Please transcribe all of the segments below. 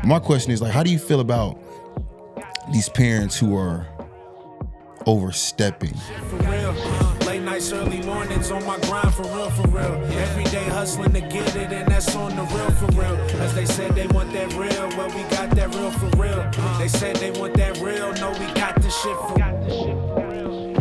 My question is, like, how do you feel about these parents who are overstepping? For real, late nights, early mornings on my grind, for real, for real. Every day hustling to get it, and that's on the real, for real. As they said they want that real, well, we got that real, for real. They said they want that real, no, we got this shit for real.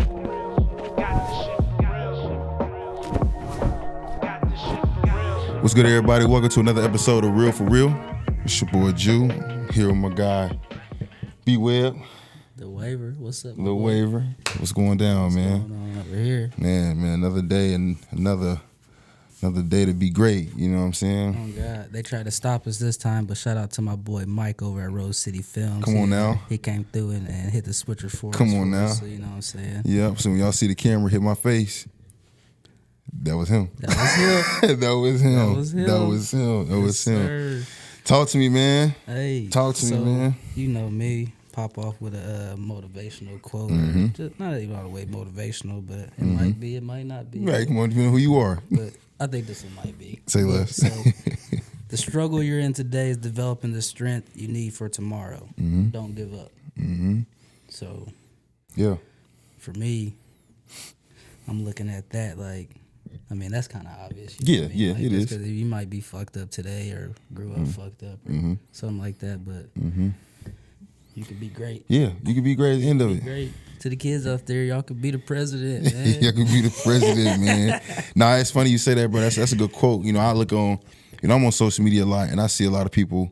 What's good, everybody? Welcome to another episode of Real for Real. It's your boy Jew, here with my guy B-Web. The waiver, what's up? Lil Waiver. What's going down, man? What's going on over here? Man, another day and another day to be great. You know what I'm saying? Oh God, they tried to stop us this time, but shout out to my boy Mike over at Rose City Films. Come on now. He came through and hit the switcher for us. Come on now. So you know what I'm saying? Yep. So when y'all see the camera hit my face, that was him. That was him. That was him. That was him. That was him. That was him. Sir. Talk to me, man. Hey, Talk to me, man. You know me. Pop off with a motivational quote. Just not even all the way motivational, but it might be, it might not be. Right, come on, depending on who you are. But I think this one might be. Say less. So, the struggle you're in today is developing the strength you need for tomorrow. Don't give up. So, Yeah. for me, I'm looking at that like, I mean, that's kind of obvious. You know what I mean? Yeah, Like, it just is. 'cause you might be fucked up today or grew up fucked up or something like that, but you could be great. Yeah, you could be great at the end of Be it. great. To the kids out there, y'all could be the president, man. Y'all could be the president, man. Nah, it's funny you say that, bro. That's a good quote. You know, I look on, you know, I'm on social media a lot, and I see a lot of people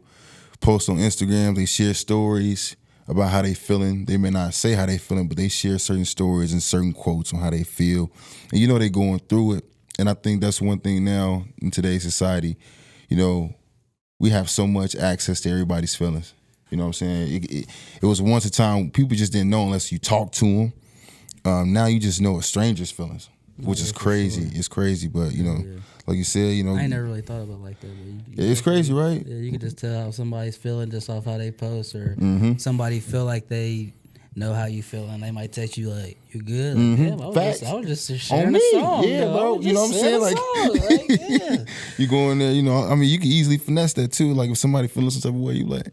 post on Instagram. They share stories about how they feeling. They may not say how they feeling, but they share certain stories and certain quotes on how they feel. And you know they going through it. And I think that's one thing now in today's society. You know, we have so much access to everybody's feelings. You know what I'm saying? It was once a time people just didn't know unless you talked to them. Now you just know a stranger's feelings, which is crazy. It's crazy, but you know, like you said, you know, I ain't never really thought about it like that. But it's crazy, right? Yeah, you can just tell how somebody's feeling just off how they post, or somebody feel like they know how you feel, and they might text you like, "You good?" Like, damn, I was just sharing On me. a song, Yeah, though. bro. You know what I'm saying? Like, yeah. You go in there, you know. I mean, you can easily finesse that too. Like if somebody feeling some type of way, you like,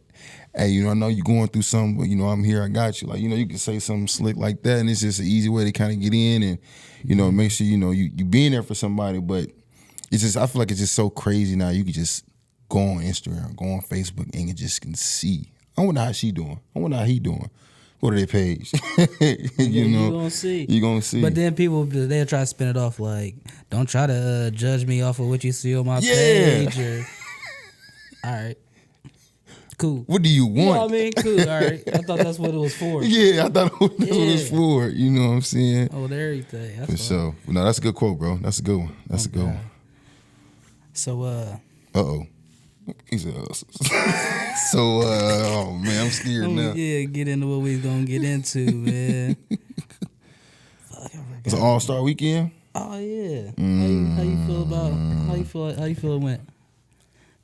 hey, you know, I know you're going through something, but you know, I'm here, I got you. Like, you know, you can say something slick like that, and it's just an easy way to kind of get in and, you know, make sure, you know, you being there for somebody. But it's just, I feel like it's just so crazy now. You can just go on Instagram, go on Facebook, and you just can see. I wonder how she doing. I wonder how he doing. Go to their page. you know, You gonna see. You gonna see. But then people, they'll try to spin it off like, don't try to judge me off of what you see on my Yeah. page. Or, all right. Cool. What do you want? You know what I mean? Cool. All right. I thought that's what it was for. Yeah, I thought that's what it was Yeah. for. You know what I'm saying? Oh, there everything. That's For sure. No, that's a good quote, bro. That's a good one. That's a good one. So, Uh-oh. He said, so, oh, man, I'm scared now. yeah, get into what we gonna get into, man. Fuck, I forgot. It's an all-star weekend? Oh yeah. How you feel about? How you feel it went?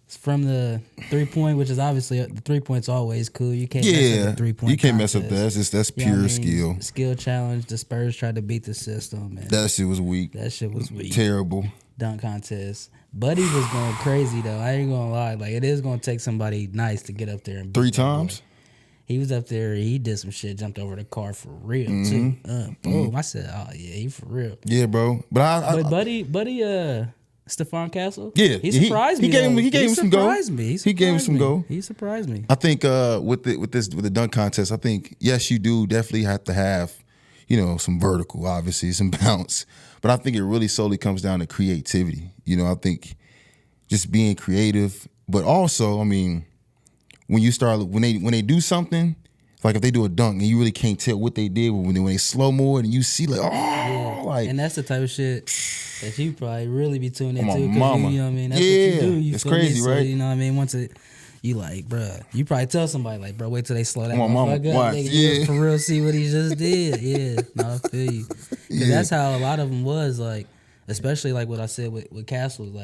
It's from the 3-point, which is obviously the 3-point's always cool. You can't mess up the 3-point. You can't mess up contest. that. That's You know pure what I mean? skill. Skill challenge. The Spurs tried to beat the system, man. That shit was weak. That shit was weak. Terrible. Dunk contest. Buddy was going crazy though. I ain't gonna lie. Like it is gonna take somebody nice to get up there and beat 3 that boy. times? He was up there. He did some shit. Jumped over the car for real too. Boom. I said, oh yeah, he for real. Yeah, bro. But But buddy, Stephon Castle. Yeah, he surprised me. He gave him some go. He gave him some go. He surprised me. I think with the dunk contest, I think yes, you do definitely have to have, you know, some vertical, obviously, some bounce. But I think it really solely comes down to creativity. You know, I think just being creative, but also, I mean, when they do something, like if they do a dunk and you really can't tell what they did when they slow mo and you see like, like, And that's the type of shit that you probably really be tuning my into. mama. You know what I mean? That's Yeah, what you do. You it's feel me? crazy, So, right? you know what I mean? Once you like, bruh, you probably tell somebody like, bro, wait till they slow that My mama motherfucker up. watch, Nigga, yeah. you for real see what he just did. Yeah, no, I feel you. Because that's how a lot of them was like. Especially like what I said with Castle, like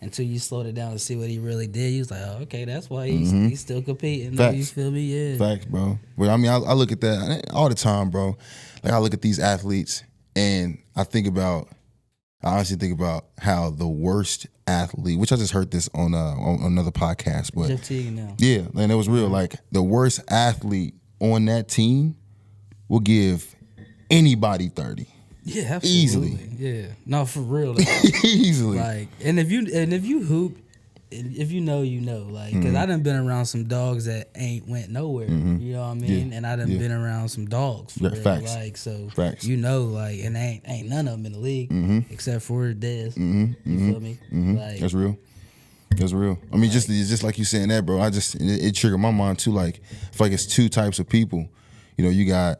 until you slowed it down to see what he really did, you was like, oh, okay, that's why he's still competing. Facts. You feel me? Yeah. Facts, bro. But I mean, I look at that all the time, bro. Like I look at these athletes and I think about I honestly think about how the worst athlete, which I just heard this on another podcast, but Jeff Teague now. yeah, and it was real. Like the worst athlete on that team will give anybody 30. Yeah, absolutely. Easily. Yeah, no, for real. Though. Easily. Like, and if you hoop, if you know, like, because I done been around some dogs that ain't went nowhere. You know what I mean? Yeah. And I done been around some dogs. For real. Facts. Like, so Facts. you know, like, and ain't none of them in the league except for Dez. You feel me? Like, That's real. That's real. I mean, just like you saying that, bro. It triggered my mind too. Like, I feel like it's two types of people. You know, you got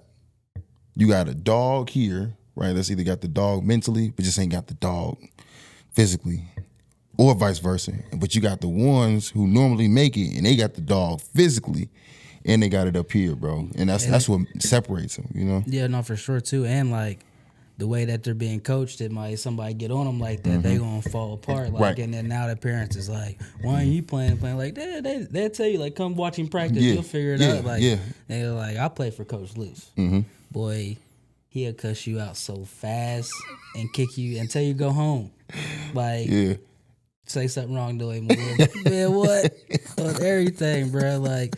a dog here, right? That's either got the dog mentally, but just ain't got the dog physically, or vice versa. But you got the ones who normally make it, and they got the dog physically, and they got it up here, bro. And that's what separates them. You know? Yeah, no, for sure too. And like, the way that they're being coached, it might somebody get on them like that, they gonna fall apart. Like, Right. And then now the parents is like, why ain't you playing? Like, they'll tell you, like, come watch him practice, Yeah. you'll figure it Yeah. out. Like, Yeah. they're like, I play for Coach Luce. Boy, he'll cuss you out so fast and kick you until you go home. Like, Yeah. say something wrong to him. Man, what? On everything, bro. Like,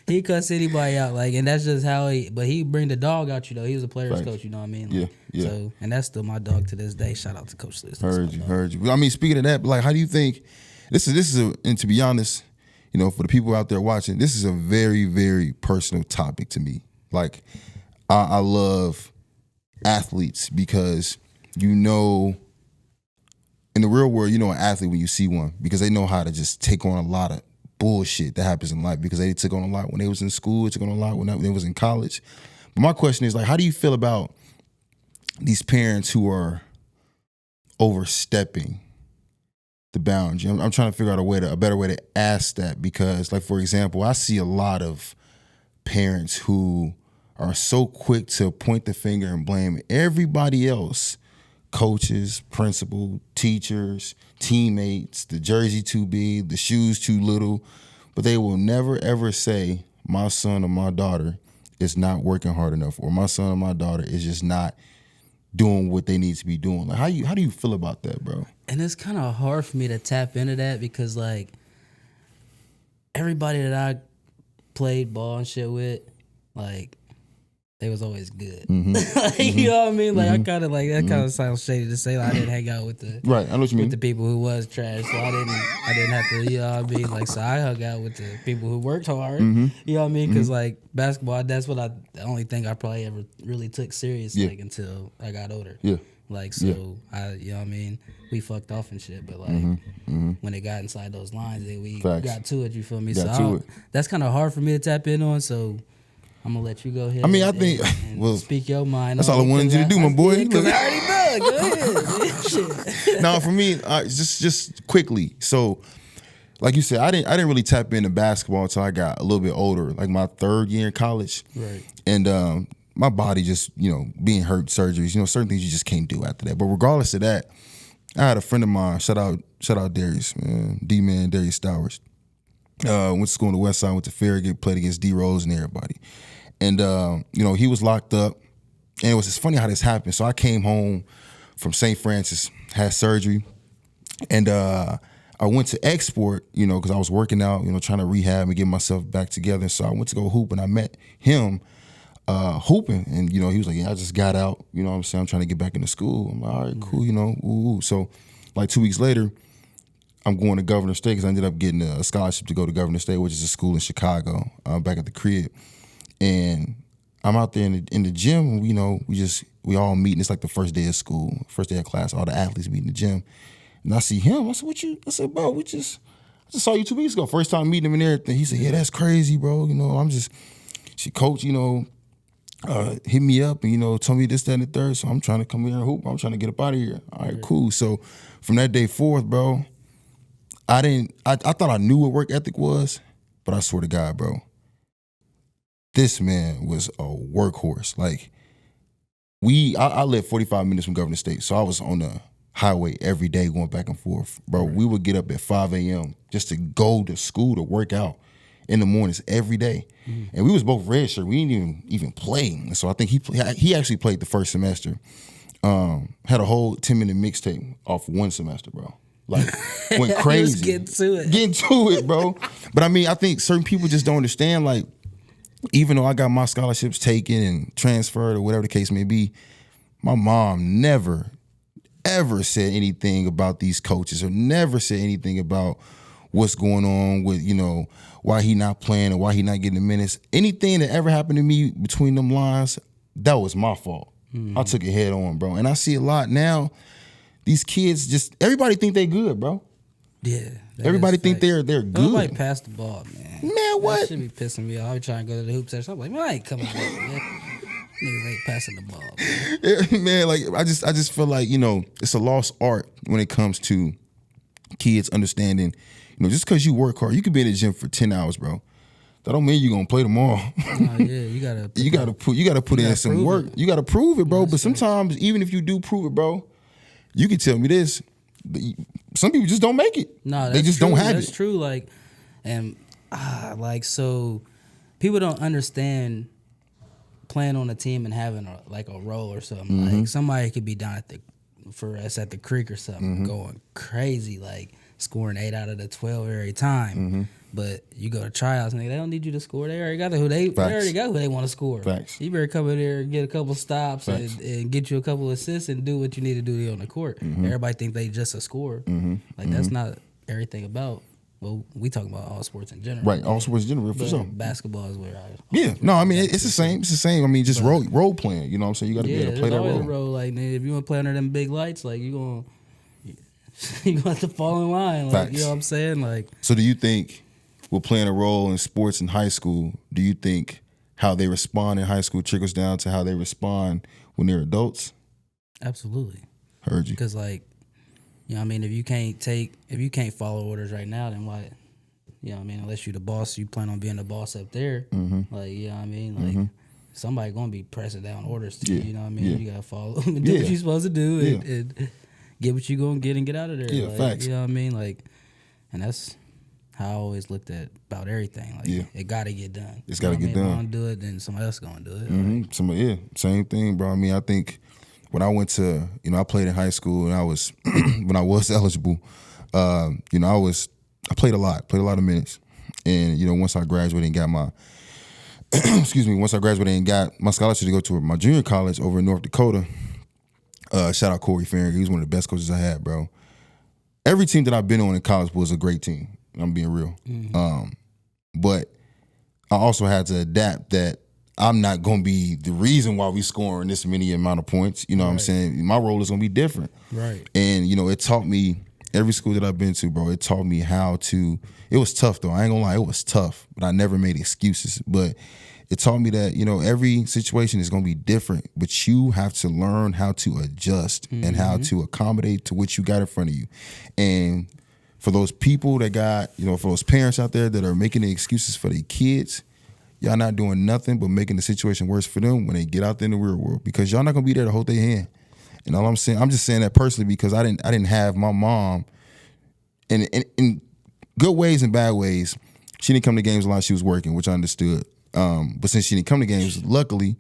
he cuss anybody out. Like, and that's just how but he bring the dog out you, though. He was a player's Right. coach, you know what I mean? Like, Yeah. So, and that's still my dog to this day. Shout out to Coach Liz. Heard you. I mean, speaking of that, like, how do you think this is and to be honest, you know, for the people out there watching, this is a very, very personal topic to me. Like, I love athletes because, you know, in the real world, you know an athlete when you see one because they know how to just take on a lot of bullshit that happens in life because they took on a lot when they was in school, they took on a lot when they was in college. But my question is, like, how do you feel about these parents who are overstepping the boundary? I'm trying to figure out a better way to ask that because, like, for example, I see a lot of parents who are so quick to point the finger and blame everybody else, coaches, principal, teachers, teammates, the jersey too big, the shoes too little, but they will never ever say my son or my daughter is not working hard enough or my son or my daughter is just not doing what they need to be doing. Like, how do you feel about that, bro? And it's kind of hard for me to tap into that because, like, everybody that I played ball and shit with, like, they was always good. Like, you know what I mean? Like, I kind of, like, that kind of sounds shady to say. Like, I didn't hang out with the Right, I know what you mean. with the people who was trash, so I didn't have to, you know what I mean? Like, so I hung out with the people who worked hard. You know what I mean? Because like basketball, that's the only thing I probably ever really took serious, like, until I got older. Yeah. Like, so I, you know what I mean? We fucked off and shit, but like when it got inside those lines, then we Facts. got to it. You feel me? Got So to it. that's kind of hard for me to tap in on. So I'm gonna let you go ahead. I mean, I think and well, speak your mind. that's all I wanted you to do, my boy. Because I already know. Go ahead. Shit. Now, for me, just quickly. So, like you said, I didn't really tap into basketball until I got a little bit older, like my third year in college. Right. And my body just, you know, being hurt, surgeries, you know, certain things you just can't do after that. But regardless of that, I had a friend of mine. Shout out Darius, man, D-Man Darius Stowers. Went to school on the West Side, went to Farragut, played against D Rose and everybody. And you know, he was locked up. And it was just funny how this happened. So I came home from St. Francis, had surgery, and I went to Export, you know, because I was working out, you know, trying to rehab and get myself back together. So I went to go hoop, and I met him hooping. And, you know, he was like, yeah, I just got out. You know what I'm saying? I'm trying to get back into school. I'm like, all right, cool, you know. Ooh. So like 2 weeks later, I'm going to Governor State because I ended up getting a scholarship to go to Governor State, which is a school in Chicago, back at the crib. And I'm out there in the gym, and, you know, we all meeting. It's like the first day of school, first day of class. All the athletes meet in the gym, and I see him. I said, I said, bro, I just saw you 2 weeks ago. First time meeting him and everything. He said, yeah, that's crazy, bro. You know, she coach, you know, hit me up and, you know, told me this, that, and the third. So I'm trying to come here and hoop. I'm trying to get up out of here. All right, cool. So from that day forth, bro, I thought I knew what work ethic was, but I swear to God, bro, this man was a workhorse. Like, I lived 45 minutes from Governor State, so I was on the highway every day going back and forth. Bro, we would get up at 5 a.m. just to go to school to work out in the mornings every day. And we was both redshirt. We didn't even play. And so I think he actually played the first semester. had a whole 10-minute mixtape off one semester, bro. Like, went crazy. Getting to it. Getting to it, bro. But I mean, I think certain people just don't understand, like, even though I got my scholarships taken and transferred or whatever the case may be, my mom never, ever said anything about these coaches or never said anything about what's going on with, why he not playing or why he not getting the minutes. Anything that ever happened to me between them lines, that was my fault. I took it head on, bro. And I see a lot now. These kids everybody think they good, bro. Yeah. Everybody think they're good. Nobody pass the ball, man. Man, what? That should be pissing me off. I be trying to go to the hoop session. I'm like, man, I ain't coming back, man. Niggas ain't passing the ball, man. Man, like I just feel like, it's a lost art when it comes to kids understanding, just because you work hard, you could be in the gym for 10 hours, bro. That don't mean you're gonna play tomorrow. Nah, yeah, you gotta put in some work. You gotta prove it, bro. But sometimes, even if you do prove it, bro, you can tell me this. Some people just don't make it. No, they just don't have it. That's true. Like, and so people don't understand playing on a team and having a role or something. Like, somebody could be down at the creek or something, going crazy, like scoring 8 out of the 12 every time. But you go to tryouts and they don't need you to score. They already got who they want to score. Facts. You better come in there and get a couple stops and get you a couple assists and do what you need to do on the court. Everybody think they just a scorer. Like, that's not everything about. Well, we talk about all sports in general. Right, all sports in general, for sure. Basketball is where no, I mean, it's the same. It's the same. I mean, just role playing. You know what I'm saying? You got to be able to play that role. A role. Like, if you want to play under them big lights, like, you gonna have to fall in line. Like, Facts. you know what I'm saying? Like, so do you think, with playing a role in sports in high school, do you think how they respond in high school trickles down to how they respond when they're adults? Absolutely. Heard you. Because, like, I mean, if you can't follow orders right now, then why? I mean, unless you the boss, you plan on being the boss up there. Like, I mean? Like, somebody gonna be pressing down orders to you. You know what I mean? You gotta follow them and do what you're supposed to do and get what you gonna get and get out of there. Yeah, like, facts. You know what I mean? Like, and that's how I always looked at about everything. Like, it gotta get done. It's gotta get done. If I don't do it, then somebody else gonna do it. Same thing, bro. I mean, I think when I went to, I played in high school and I was, when I was eligible, I played a lot of minutes. And, once I graduated and got my, once I graduated and got my scholarship to go to my junior college over in North Dakota, shout out Corey Farrington. He was one of the best coaches I had, bro. Every team that I've been on in college was a great team. I'm being real. But I also had to adapt that I'm not going to be the reason why we scoring this many amount of points. You know what I'm saying? My role is going to be different. Right. And, it taught me, every school that I've been to, bro, it taught me how to, it was tough though. I ain't going to lie, it was tough. But I never made excuses. But it taught me that, every situation is going to be different. But you have to learn how to adjust and how to accommodate to what you got in front of you. And for those people that got, for those parents out there that are making the excuses for their kids, y'all not doing nothing but making the situation worse for them when they get out there in the real world, because y'all not gonna be there to hold their hand. And all I'm saying, I'm just saying that personally because I didn't have my mom, in good ways and bad ways. She didn't come to games a lot. She was working, which I understood. But since she didn't come to games, luckily,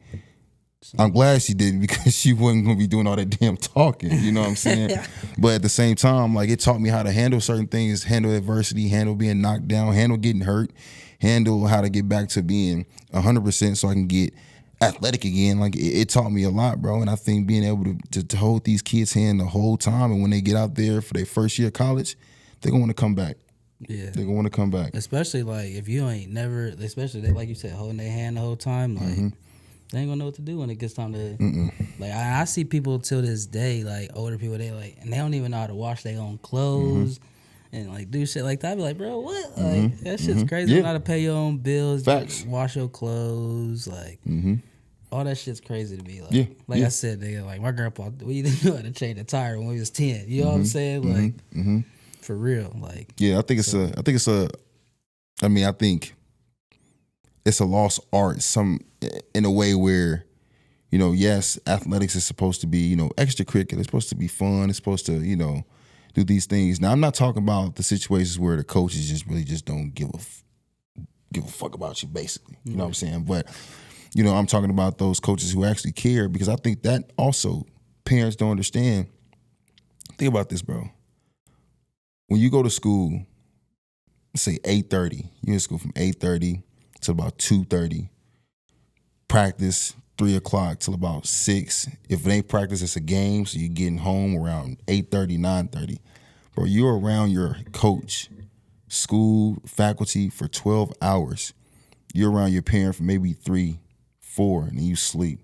I'm glad she didn't, because she wasn't gonna be doing all that damn talking. You know what I'm saying? But at the same time, like, it taught me how to handle certain things, handle adversity, handle being knocked down, handle getting hurt, handle how to get back to being 100% so I can get athletic again. Like, it taught me a lot, bro. And I think being able to hold these kids' hand the whole time, and when they get out there for their first year of college, they're gonna want to come back. Yeah, they're gonna want to come back. Especially like if you ain't never, especially they, like you said, holding their hand the whole time, like. They ain't gonna know what to do when it gets time to. Like, I see people till this day, like older people, they like, and they don't even know how to wash their own clothes and like do shit like that. I be like, bro, what? Like, that shit's crazy. You know how to pay your own bills, Facts. Wash your clothes, like all that shit's crazy to me. Like, I said, nigga, like my grandpa, we didn't know how to change a tire when we was 10. You know what I'm saying? Like, for real. Like, yeah, I think it's a lost art, in a way where, yes, athletics is supposed to be, extracurricular. It's supposed to be fun. It's supposed to, do these things. Now, I'm not talking about the situations where the coaches just don't give a fuck about you, basically. You know what I'm saying? But, I'm talking about those coaches who actually care, because I think that also parents don't understand. Think about this, bro. When you go to school, say 8:30, you're in school from 8:30 to about 2:30. Practice 3 o'clock till about 6. If it ain't practice, it's a game, so you're getting home around 8:30, 9:30. Bro, you're around your coach, school, faculty for 12 hours. You're around your parent for maybe 3, 4, and then you sleep.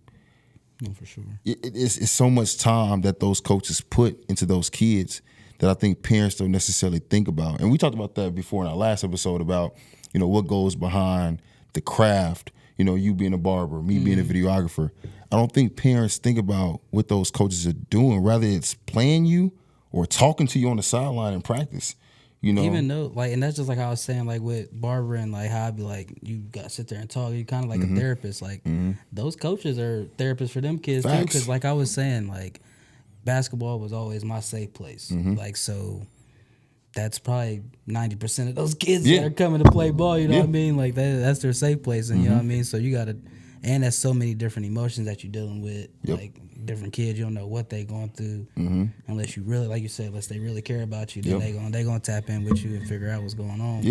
No, for sure. It's so much time that those coaches put into those kids that I think parents don't necessarily think about. And we talked about that before in our last episode about, what goes behind the craft, you being a barber, me being a videographer. I don't think parents think about what those coaches are doing, whether it's playing you or talking to you on the sideline in practice. Even though, and that's just like how I was saying, with barbering, how I'd be you got to sit there and talk. You kind of like a therapist. Those coaches are therapists for them kids too. Because I was saying, basketball was always my safe place. So that's probably 90% of those kids that are coming to play ball. You know what I mean? That's their safe place. And you know what I mean? So you got to, and that's so many different emotions that you're dealing with. Different kids, you don't know what they going through unless you really, like you said, unless they really care about you. Then they gonna tap in with you and figure out what's going on.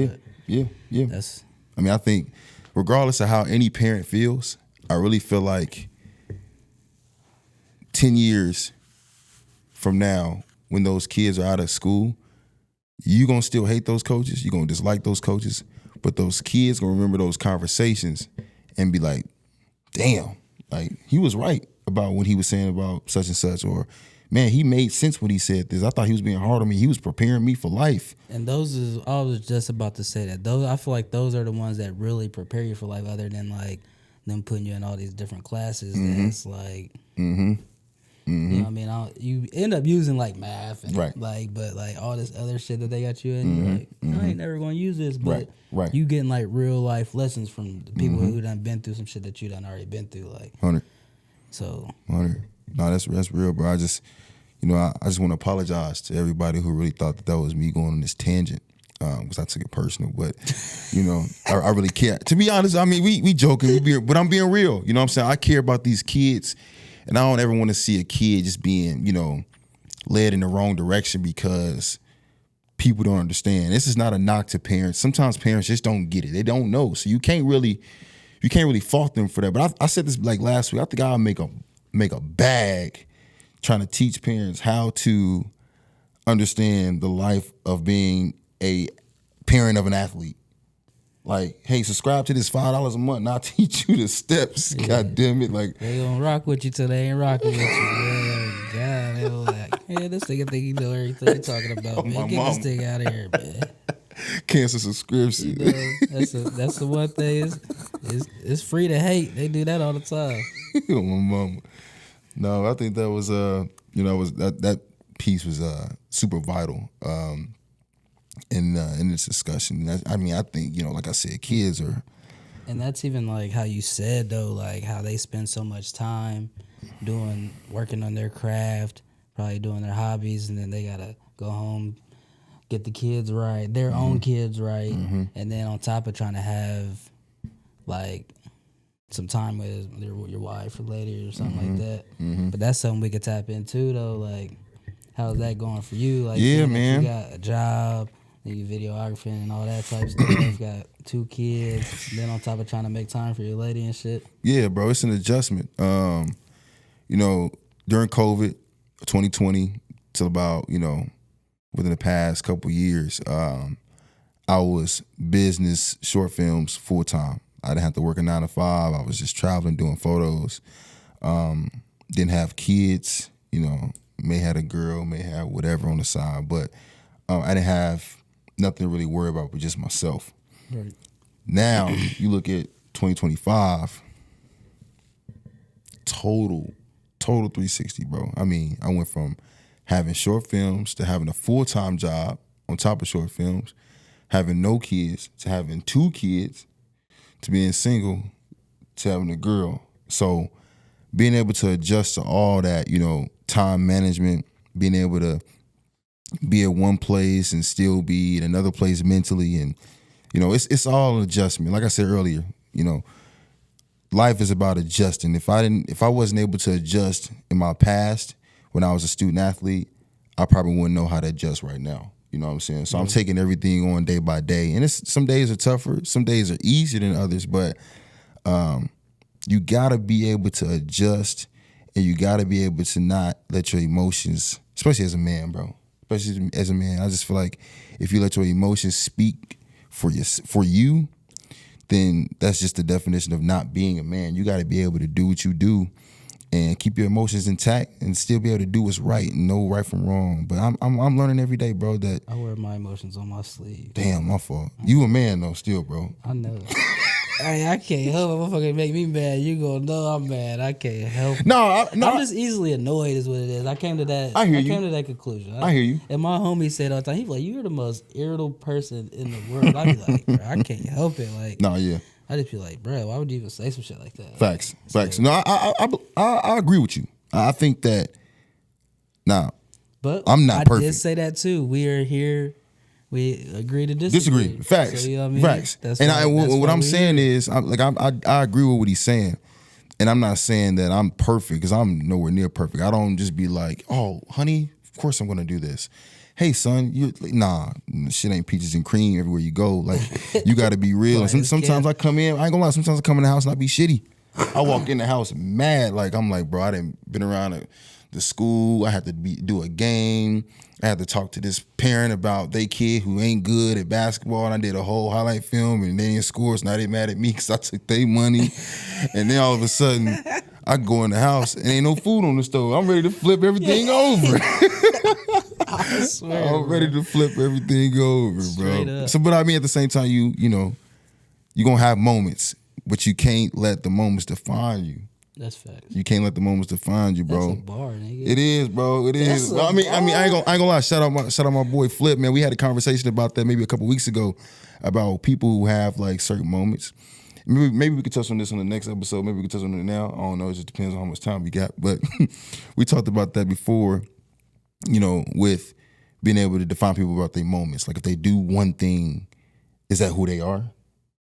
That's. I think regardless of how any parent feels, I really feel like 10 years from now, when those kids are out of school, you gonna still hate those coaches. You gonna dislike those coaches, but those kids gonna remember those conversations and be like, "Damn, he was right about what he was saying about such and such," or, "Man, he made sense when he said this. I thought he was being hard on me. He was preparing me for life." And those is, I was just about to say that. Those, I feel like those are the ones that really prepare you for life, other than them putting you in all these different classes. And it's you know what I mean? You end up using math and but all this other shit that they got you in, you're I ain't never gonna use this, but you getting real life lessons from the people who done been through some shit that you done already been through, 100. So 100. No, that's real, bro. I just want to apologize to everybody who really thought that was me going on this tangent, because I took it personal. But I really care. To be honest, I mean, we joking, but I'm being real. You know what I'm saying? I care about these kids. And I don't ever want to see a kid just being, led in the wrong direction because people don't understand. This is not a knock to parents. Sometimes parents just don't get it. They don't know. So you can't really fault them for that. But I said this last week. I think I'll make a bag trying to teach parents how to understand the life of being a parent of an athlete. Hey, subscribe to this $5 a month and I'll teach you the steps. Yeah. God damn it. They gonna rock with you till they ain't rocking with you. Yeah, God, they were this nigga think he know everything he talking about, man. Get this thing out of here, man. Cancel subscription. That's the one thing. It's free to hate. They do that all the time. Oh, my mama. No, I think that was that piece was super vital. In this discussion. I think, like I said, kids are... And that's even how you said, though, how they spend so much time working on their craft, probably doing their hobbies, and then they got to go home, get the kids right, their own kids right, and then on top of trying to have, some time with your wife or lady or something like that. But that's something we could tap into, though, how's that going for you? Yeah, man. You got a job... You videographing and all that type of stuff. Got 2 kids. Then on top of trying to make time for your lady and shit. Yeah, bro, it's an adjustment. During COVID, 2020 till about within the past couple years, I was business short films full time. I didn't have to work a 9 to 5. I was just traveling, doing photos. Didn't have kids. May had a girl, may have whatever on the side, but I didn't have nothing to really worry about but just myself. Right. Now, you look at 2025, total 360, bro. I mean, I went from having short films to having a full-time job on top of short films, having no kids to having 2 kids, to being single to having a girl. So being able to adjust to all that, time management, being able to be at one place and still be in another place mentally, and it's all an adjustment. Like I said earlier, life is about adjusting. If I wasn't able to adjust in my past when I was a student athlete, I probably wouldn't know how to adjust right now. You know what I'm saying? So I'm taking everything on day by day. And some days are tougher, some days are easier than others, but you gotta be able to adjust, and you gotta be able to not let your emotions, especially as a man, bro. Especially as a man, I just feel like if you let your emotions speak for you, then that's just the definition of not being a man. You gotta be able to do what you do and keep your emotions intact and still be able to do what's right and know right from wrong. But I'm learning every day, bro, that I wear my emotions on my sleeve. damn, my fault. You a man though, still, bro. I know. Hey, I can't help it. Motherfucker make me mad. You gonna know I'm mad. I can't help it. I'm just easily annoyed is what it is. I came to that. I came to that conclusion. I hear you. And my homie said all the time, he was like, "You're the most irritable person in the world." I be like, bro, I can't help it. Like, Yeah. I just be like, bro, why would you even say some shit like that? Facts. No, I agree with you. I think that. But I'm not perfect. I did say that too. We are here. We agree to disagree. Facts. So, you know what I mean? Facts. That's what I'm saying is, I agree with what he's saying, and I'm not saying that I'm perfect because I'm nowhere near perfect. I don't just be like, oh, honey, of course I'm gonna do this. Hey, son, shit ain't peaches and cream everywhere you go. Like, you got to be real. Right, Sometimes I come in, I ain't gonna lie. Sometimes I come in the house and I be shitty. I walk in the house mad. Like, I'm like, bro, I done been around the school. I had to do a game. I had to talk to this parent about they kid who ain't good at basketball. And I did a whole highlight film and they didn't score. So now they mad at me because I took their money. And then all of a sudden, I go in the house and ain't no food on the stove. I'm ready to flip everything over. I swear, I'm ready to flip everything over, Straight bro. up. So, but I mean, at the same time, you know, you're gonna have moments, but you can't let the moments define you. That's facts. You can't let the moments define you, bro. That's a bar, nigga. It is, bro. It is. That's I mean, I ain't gonna lie. Shout out my boy Flip, man. We had a conversation about that maybe a couple weeks ago about people who have like certain moments. Maybe we could touch on this on the next episode. Maybe we could touch on it now. I don't know. It just depends on how much time we got. But we talked about that before. You know, with being able to define people about their moments. Like if they do one thing, is that who they are?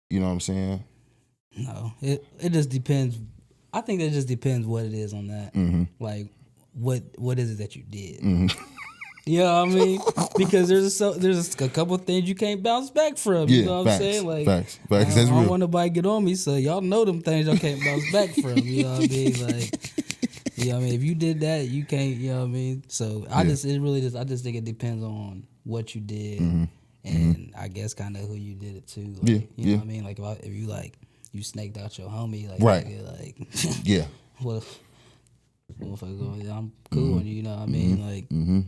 You know what I'm saying? No, it just depends. I think it just depends what it is on that. Mm-hmm. Like, what is it that you did? Mm-hmm. You know what I mean? Because there's a couple of things you can't bounce back from. You know what I'm saying? Like, facts. I That's don't real. want nobody to get on me, so y'all know them things y'all can't bounce back from. You know what I mean? Like, you know what I mean? If you did that, you can't. You know what I mean? So I just think it depends on what you did, and I guess kind of who you did it to. Like, you know what I mean? Like if you like you snaked out your homie, like Right. nigga, like Yeah. well, if I go, I'm cool on you. You know what I mean? Like.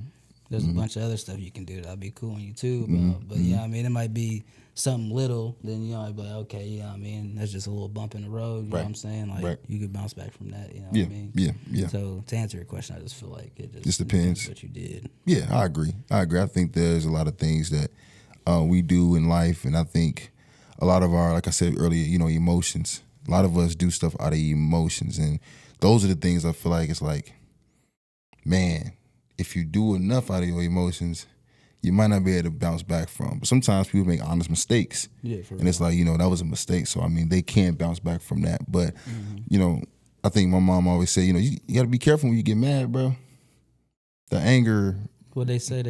There's a bunch of other stuff you can do that'll be cool on you too, but yeah, I mean, it might be something little. Then you know, I'd be like, okay, yeah, I mean, that's just a little bump in the road. You know what I'm saying? Like you could bounce back from that. You know what I mean? Yeah. So to answer your question, I just feel like it just depends what you did. Yeah, I agree. I think there's a lot of things that we do in life, and I think a lot of our, like I said earlier, you know, emotions. A lot of us do stuff out of emotions, and those are the things I feel like it's like, man, if you do enough out of your emotions, you might not be able to bounce back from. But sometimes people make honest mistakes. Yeah, for real. And it's like, you know, that was a mistake. So, I mean, they can't bounce back from that. But, you know, I think my mom always said, you know, you got to be careful when you get mad, bro. The anger. What they say,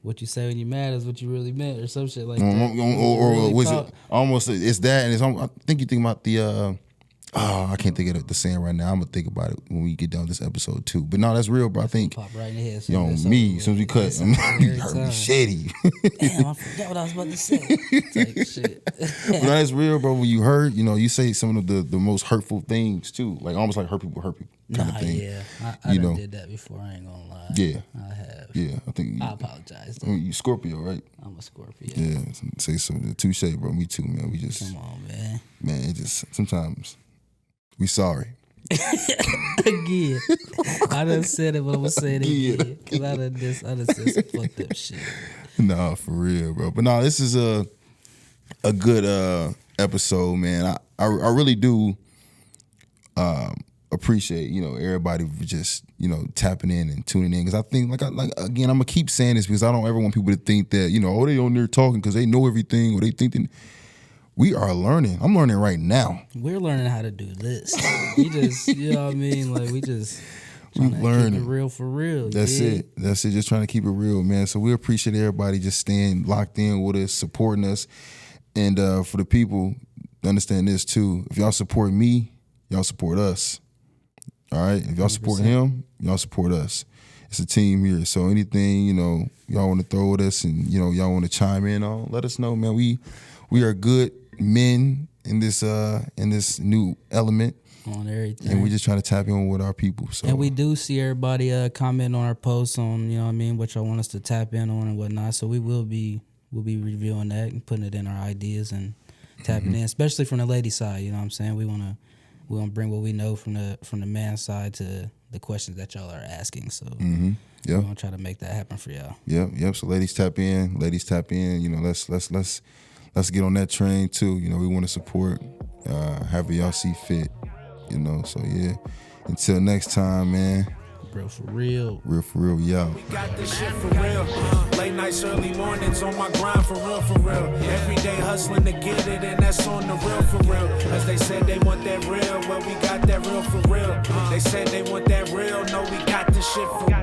what you say when you're mad is what you really meant, or some shit like that. Or was it almost, it's that, and it's, I think you think about the, I can't think of the saying right now. I'm gonna think about it when we get done with this episode too. But no, that's real, bro. I think Pop right in the head. you know me. As soon as we cut, you heard me shady. Damn, I forgot what I was about to say. Type shit. But that's real, bro. When you hurt, you know, you say some of the most hurtful things too, like almost like hurt people kind of thing. Yeah, I done did that before. I ain't gonna lie. Yeah, I have. Yeah, I think. I apologize. I mean, you Scorpio, right? I'm a Scorpio. Yeah, say something. Touche, bro. Me too, man. We just come on, man. Man, it just sometimes. We sorry. Again. I done said it, but I'm gonna say it again. Cause I done said some fucked up shit. Nah, for real, bro. But no, this is a good episode, man. I really do appreciate, you know, everybody just, you know, tapping in and tuning in. Cause I think like again, I'm gonna keep saying this because I don't ever want people to think that, you know, oh, they on there talking because they know everything, or they think that. We are learning. I'm learning right now. We're learning how to do this. We just, you know what I mean? Like, Trying to learning. keep it real for real. That's it. That's it. Just trying to keep it real, man. So we appreciate everybody just staying locked in with us, supporting us. And for the people, understand this too. If y'all support me, y'all support us. All right? If y'all support 100%. him, y'all support us. It's a team here. So anything, y'all want to throw at us and, y'all want to chime in on, let us know, man. We are good men in this new element. On everything. And we just trying to tap in with our people. So And we do see everybody comment on our posts on, what y'all want us to tap in on and whatnot. So we'll be reviewing that and putting it in our ideas and tapping in, especially from the lady side. You know what I'm saying? We wanna bring what we know from the man side to the questions that y'all are asking. So we're gonna try to make that happen for y'all. Yep. So ladies tap in. Let's get on that train too. We want to support however y'all see fit. So yeah. Until next time, man. Real for real. Real for real, yo. We got this shit for real. Late nights, early mornings on my grind for real, for real. Every day hustling to get it, and that's on the real, for real. As they said they want that real, well, we got that real for real. They said they want that real, no, we got this shit for real.